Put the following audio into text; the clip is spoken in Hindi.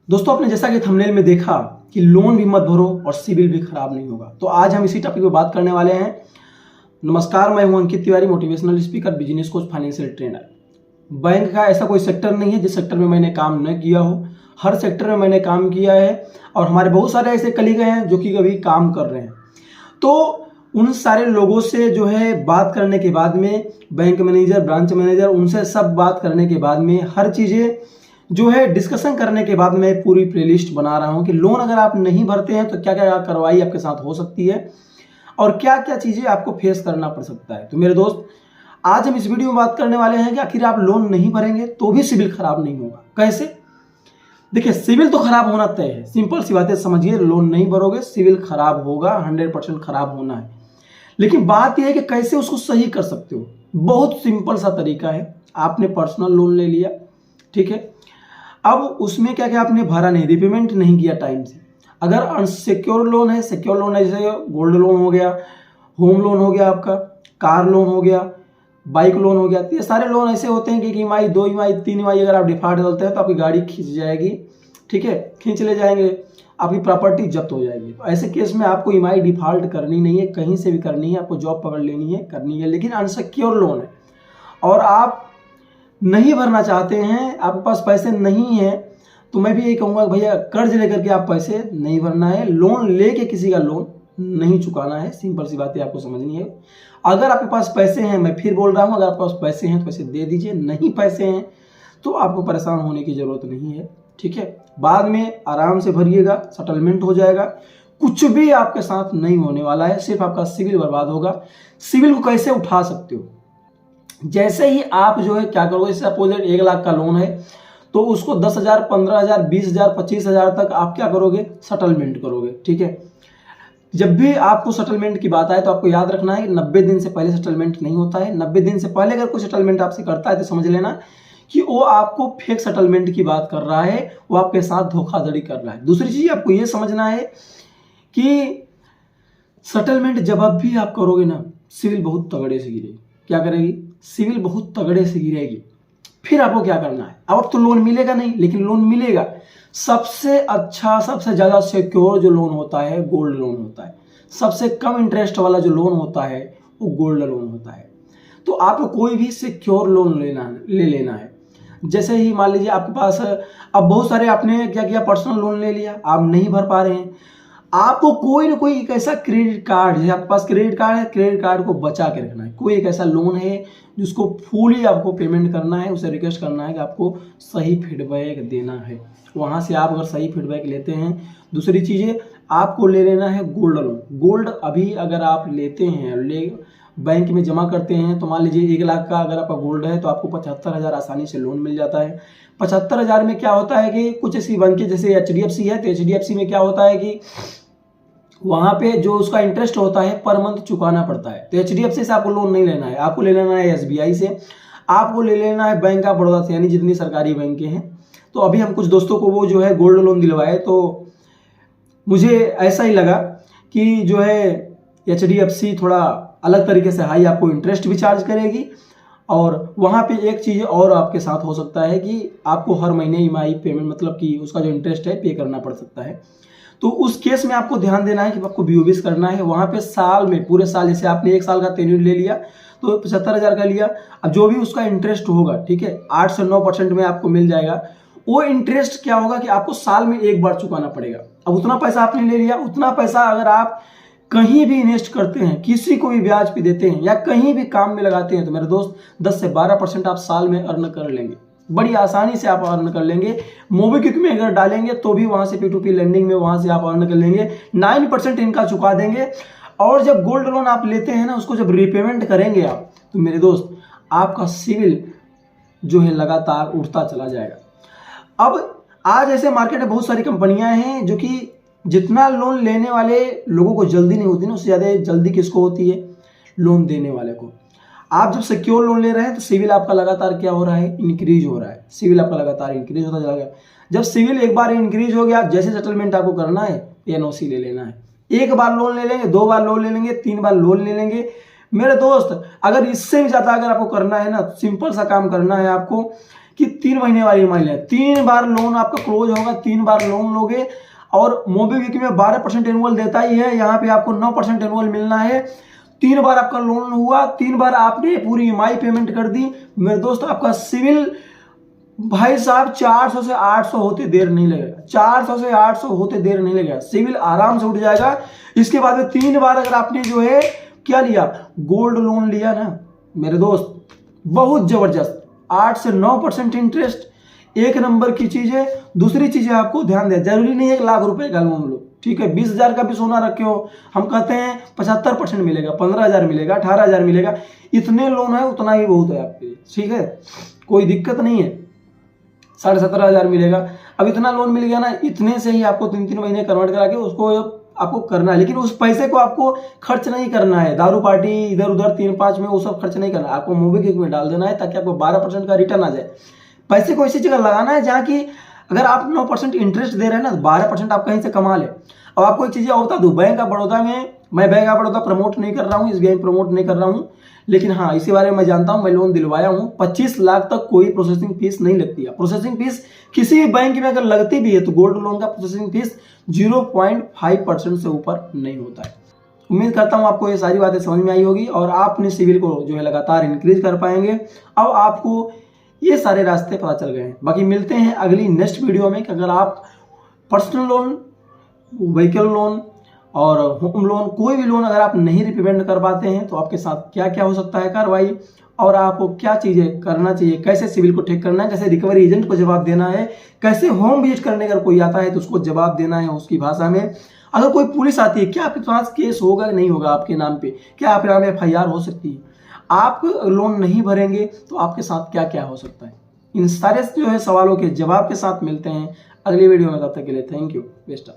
दोस्तों आपने जैसा कि थंबनेल में देखा कि लोन भी मत भरो और सिविल भी खराब नहीं होगा, तो आज हम इसी टॉपिक पे बात करने वाले हैं। नमस्कार, मैं हूं Ankit Tiwari, motivational speaker, business coach, financial trainer. Bank का ऐसा कोई सेक्टर नहीं है जिस सेक्टर में मैंने काम न किया हो। हर सेक्टर में मैंने काम किया है और हमारे बहुत सारे ऐसे कलीग हैं जो कि अभी काम कर रहे हैं। तो उन सारे लोगों से जो है बात करने के बाद में, बैंक मैनेजर, ब्रांच मैनेजर, उनसे सब बात करने के बाद में, हर चीज़ें जो है डिस्कशन करने के बाद मैं पूरी प्लेलिस्ट बना रहा हूं कि लोन अगर आप नहीं भरते हैं तो क्या क्या कार्रवाई आपके साथ हो सकती है और क्या क्या चीज़ें आपको फेस करना पड़ सकता है। तो मेरे दोस्त, आज हम इस वीडियो में बात करने वाले हैं कि आखिर आप लोन नहीं भरेंगे तो भी सिविल खराब नहीं होगा। कैसे? देखिए, सिविल तो खराब होना तय है, सिंपल सी बात है, समझिए। लोन नहीं भरोगे, सिविल खराब होगा, 100% खराब होना है। लेकिन बात यह है कि कैसे उसको सही कर सकते हो। बहुत सिंपल सा तरीका है। आपने पर्सनल लोन ले लिया, ठीक है। अब उसमें क्या क्या आपने भरा नहीं, रिपेमेंट नहीं किया टाइम से। अगर अनसिक्योर लोन है, सिक्योर लोन है, जैसे गोल्ड लोन हो गया, होम लोन हो गया, आपका कार लोन हो गया, बाइक लोन हो गया, तो ये सारे लोन ऐसे होते हैं कि एक ईएमआई, 2 ईएमआई, 3 ईएमआई अगर आप डिफॉल्ट डालते हैं तो आपकी गाड़ी खींच जाएगी, ठीक है, खींच ले जाएंगे, आपकी प्रॉपर्टी जब्त हो जाएगी। तो ऐसे केस में आपको ईएमआई डिफॉल्ट करनी नहीं है, कहीं से भी करनी है, आपको जॉब पकड़ लेनी है, करनी है। लेकिन अनसिक्योर लोन है और आप नहीं भरना चाहते हैं, आपके पास पैसे नहीं है, तो मैं भी यही कहूँगा भैया, कर्ज लेकर के आप पैसे नहीं भरना है, लोन लेके किसी का लोन नहीं चुकाना है। सिंपल सी बातें आपको समझनी है। अगर आपके पास पैसे हैं, मैं फिर बोल रहा हूँ, अगर आपके पास पैसे हैं तो पैसे दे दीजिए, नहीं पैसे हैं तो आपको परेशान होने की ज़रूरत नहीं है, ठीक है। बाद में आराम से भरिएगा, सेटलमेंट हो जाएगा, कुछ भी आपके साथ नहीं होने वाला है, सिर्फ आपका सिविल बर्बाद होगा। सिविल को कैसे उठा सकते हो? जैसे ही आप जो है क्या करोगे, जैसे सपोज 1 लाख का लोन है तो उसको 10,000, 15,000, 20,000, 25,000 तक आप क्या करोगे, सेटलमेंट करोगे, ठीक है। जब भी आपको सेटलमेंट की बात आए तो आपको याद रखना है कि 90 दिन से पहले सेटलमेंट नहीं होता है। 90 दिन से पहले अगर कोई सेटलमेंट आपसे करता है तो समझ लेना कि वो आपको फेक सेटलमेंट की बात कर रहा है, वो आपके साथ धोखाधड़ी कर रहा है। दूसरी चीज आपको ये समझना है कि सेटलमेंट जब भी आप करोगे ना, सिविल बहुत तगड़े से गिरेगी। क्या करेगी? सिविल बहुत तगड़े से गिरेगी। फिर आपको क्या करना है? अब तो लोन मिलेगा नहीं, लेकिन लोन मिलेगा। सबसे अच्छा, सबसे ज्यादा सिक्योर जो लोन होता है, गोल्ड लोन होता है। सबसे कम इंटरेस्ट वाला जो लोन होता है वो गोल्ड लोन होता है। तो आपको कोई भी सिक्योर लोन ले लेना है। जैसे ही मान लीजिए आपके पास अब बहुत सारे, आपने क्या किया, पर्सनल लोन ले लिया, आप नहीं भर पा रहे हैं, आपको कोई ना कोई एक ऐसा क्रेडिट कार्ड है, आपके पास क्रेडिट कार्ड है, क्रेडिट कार्ड को बचा के रखना है। कोई एक ऐसा लोन है जिसको फुली आपको पेमेंट करना है, उसे रिक्वेस्ट करना है कि आपको सही फीडबैक देना है। वहाँ से आप अगर सही फीडबैक लेते हैं, दूसरी चीज़ें आपको ले लेना है गोल्ड लोन। गोल्ड अभी अगर आप लेते हैं, बैंक में जमा करते हैं, तो मान लीजिए 1 लाख का अगर आपका गोल्ड है तो आपको 75,000 आसानी से लोन मिल जाता है। 75,000 में क्या होता है कि कुछ ऐसी बैंक जैसे HDFC है, तो HDFC में क्या होता है कि वहां पे जो उसका इंटरेस्ट होता है पर मंथ चुकाना पड़ता है। तो HDFC से आपको लोन नहीं लेना है, आपको ले लेना है SBI से, आपको ले लेना है बैंक ऑफ बड़ौदा से, यानी जितनी सरकारी बैंकें हैं। तो अभी हम कुछ दोस्तों को वो जो है गोल्ड लोन दिलवाए, तो मुझे ऐसा ही लगा कि जो है HDFC थोड़ा अलग तरीके से हाई आपको इंटरेस्ट भी चार्ज करेगी, और वहाँ पे एक चीज़ और आपके साथ हो सकता है कि आपको हर महीने ईएमआई पेमेंट, मतलब कि उसका जो इंटरेस्ट है, पे करना पड़ सकता है। तो उस केस में आपको ध्यान देना है कि आपको BOBs करना है। वहाँ पे साल में, पूरे साल, जैसे आपने 1 साल का टेन्योर ले लिया तो 75,000 का लिया, अब जो भी उसका इंटरेस्ट होगा, ठीक है, 8 से 9% में आपको मिल जाएगा। वो इंटरेस्ट क्या होगा कि आपको साल में एक बार चुकाना पड़ेगा। अब उतना पैसा आपने ले लिया, उतना पैसा अगर आप कहीं भी इन्वेस्ट करते हैं, किसी को भी ब्याज पे देते हैं या कहीं भी काम में लगाते हैं, तो मेरे दोस्त 10 से 12% आप साल में अर्न कर लेंगे। बड़ी आसानी से आप अर्न कर लेंगे। मोबीक्विक में अगर डालेंगे तो भी वहां से P2P लेंडिंग में वहां से आप अर्न कर लेंगे। 9% इनका चुका देंगे। और जब गोल्ड लोन आप लेते हैं ना, उसको जब रिपेमेंट करेंगे आप, तो मेरे दोस्त आपका सिविल जो है लगातार उठता चला जाएगा। अब आज ऐसे मार्केट में बहुत सारी कंपनियां हैं जो कि जितना लोन लेने वाले लोगों को जल्दी नहीं होती ना, उससे ज्यादा जल्दी किसको होती है? लोन देने वाले को। आप जब सिक्योर लोन ले रहे हैं तो सिविल आपका लगातार क्या हो रहा है? इंक्रीज हो रहा है। सिविल आपका लगातार इंक्रीज होता जाएगा। जब सिविल एक बार इंक्रीज हो गया, जैसे सेटलमेंट आपको करना है, NOC ले लेना है। 1 बार लोन ले लेंगे, 2 बार लोन ले लेंगे, 3 बार लोन ले लेंगे। मेरे दोस्त, अगर इससे भी ज्यादा अगर आपको करना है ना, सिंपल सा काम करना है आपको कि 3 महीने वाली ईएमआई लें, 3 बार लोन आपका क्लोज होगा, 3 बार लोन लोगे। और मोबीक्विक में 12% एनुअल देता ही है, यहाँ पे आपको 9% एनुअल मिलना है। 3 बार आपका लोन हुआ, 3 बार आपने पूरी ईएमआई पेमेंट कर दी, मेरे दोस्त आपका सिविल भाई साहब 400 से 800 होते देर नहीं लगेगा, 400 से 800 होते देर नहीं लगेगा, सिविल आराम से उठ जाएगा। इसके बाद में 3 बार अगर आपने जो है क्या लिया, गोल्ड लोन लिया ना मेरे दोस्त, बहुत जबरदस्त 8 से 9% इंटरेस्ट, एक नंबर की चीज है। दूसरी चीज है आपको ध्यान दें, जरूरी नहीं है 1 लाख रुपए का लोन लो, ठीक है, 20,000 का भी सोना रखे हो, हम कहते हैं 75% मिलेगा, 15,000 मिलेगा, 18,000 मिलेगा, इतने लोन है उतना ही बहुत है आपके लिए, ठीक है, कोई दिक्कत नहीं है। 17,500 मिलेगा। अब इतना लोन मिल गया ना, इतने से ही आपको 3-3 महीने कन्वर्ट करा के उसको आपको करना है, लेकिन उस पैसे को आपको खर्च नहीं करना है, दारू पार्टी इधर उधर 3-5 में वो सब खर्च नहीं करना है, आपको मोबीक्विक में डाल देना है ताकि आपको 12% का रिटर्न आ जाए। पैसे को ऐसी जगह लगाना है जहाँ की अगर आप 9% इंटरेस्ट दे रहे हैं ना, 12% आप कहीं से कमा ले। अब आपको एक चीज़ और बता दूँ, बैंक ऑफ बड़ौदा में, मैं बैंक ऑफ बड़ौदा प्रमोट नहीं कर रहा हूँ, SBI प्रमोट नहीं कर रहा हूँ, लेकिन हाँ इसी बारे में मैं जानता हूँ, मैं लोन दिलवाया हूँ। 25 लाख तक कोई प्रोसेसिंग फीस नहीं लगती है। प्रोसेसिंग फीस किसी भी बैंक में अगर लगती भी है तो गोल्ड लोन का प्रोसेसिंग फीस 0.5% से ऊपर नहीं होता है। उम्मीद करता हूँ आपको ये सारी बातें समझ में आई होगी और आप अपने सिविल को जो है लगातार इंक्रीज कर पाएंगे। अब आपको ये सारे रास्ते पता चल गए हैं। बाकी मिलते हैं अगली नेक्स्ट वीडियो में कि अगर आप पर्सनल लोन, व्हीकल लोन और होम लोन, कोई भी लोन अगर आप नहीं रिपेमेंट कर पाते हैं तो आपके साथ क्या क्या हो सकता है कार्रवाई, और आपको क्या चीज़ें करना चाहिए, कैसे सिविल को ठीक करना है, कैसे रिकवरी एजेंट को जवाब देना है, कैसे होम विजिट करने का कोई आता है तो उसको जवाब देना है उसकी भाषा में। अगर कोई पुलिस आती है, क्या आपके पास केस होगा नहीं होगा आपके नाम पे, क्या आपके नाम FIR हो सकती है, आप लोन नहीं भरेंगे तो आपके साथ क्या क्या हो सकता है। इन सारे जो है सवालों के जवाब के साथ मिलते हैं अगली वीडियो में, तब तक के लिए थैंक यू, बेस्ट ऑफ।